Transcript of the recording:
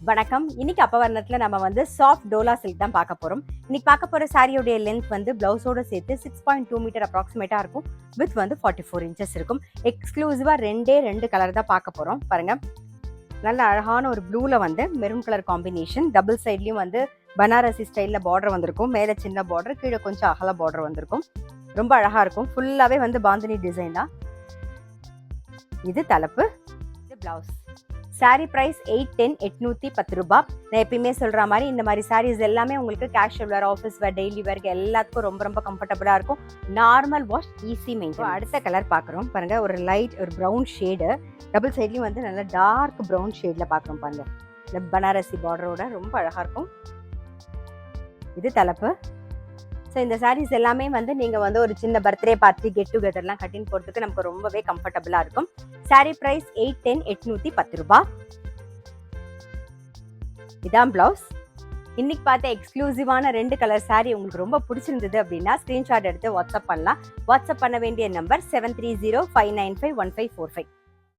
வணக்கம். இன்னைக்கு அப்பவர்ணத்துல நம்ம வந்து சாஃப்ட் டோலா சில்க் தான் பார்க்க போறோம். இன்னைக்கு பார்க்க போற சாரியோட லென்த் வந்து பிளவுஸோட சேர்த்து 6.2 மீட்டர் அப்ராக்சிமேட்டா இருக்கும். வித் வந்து 44 இன்ச்சஸ் இருக்கும். எக்ஸ்க்ளூசிவா ரெண்டு கலர் தான் பார்க்க போறோம். பாருங்க, நல்ல அழகான ஒரு ப்ளூல வந்து மெரூன் கலர் காம்பினேஷன். டபுள் சைட்லயும் வந்து பனாரசி ஸ்டைல்ல பார்டர் வந்திருக்கும். மேல சின்ன பார்டர், கீழே கொஞ்சம் அகல பார்டர் வந்திருக்கும். ரொம்ப அழகா இருக்கும். ஃபுல்லாவே வந்து பாந்தினி டிசைன் தான். இது தலைப்பு, இது பிளவுஸ். சாரி பிரைஸ் 810 ரூபாய். நான் எப்பயுமே சொல்ற மாதிரி இந்த மாதிரி சாரீஸ் எல்லாமே உங்களுக்கு casual wear, office wear, daily வேர்க்கு எல்லாத்துக்கும் ரொம்ப கம்ஃபர்டபுளா இருக்கும். Normal wash, easy maintain. அடுத்த கலர் பார்க்குறோம் பாருங்க. ஒரு லைட் ஒரு ப்ரௌன் ஷேடு. டபுள் சைட்லயும் வந்து நல்ல டார்க் ப்ரௌன் ஷேட்ல பார்க்குறோம் பாருங்க. இந்த பனாரசி பார்டரோட ரொம்ப அழகா இருக்கும். இது தலைப்பு. ஸோ இந்த சாரீஸ் எல்லாமே வந்து நீங்கள் வந்து ஒரு சின்ன பர்த்டே பார்ட்டி, கெட் டுகெதர்லாம் கட்டின்னு போகிறதுக்கு நமக்கு ரொம்பவே கம்ஃபர்டபுளாக இருக்கும். சாரீ ப்ரைஸ் 810 ரூபாய். இதான் பிளவுஸ். இன்னைக்கு பார்த்த எக்ஸ்க்ளூசிவான 2 கலர் சாரீ உங்களுக்கு ரொம்ப பிடிச்சிருந்தது அப்படின்னா ஸ்க்ரீன்ஷாட் எடுத்து வாட்ஸ்அப் பண்ணலாம். வாட்ஸ்அப் பண்ண வேண்டிய நம்பர் 7305951545.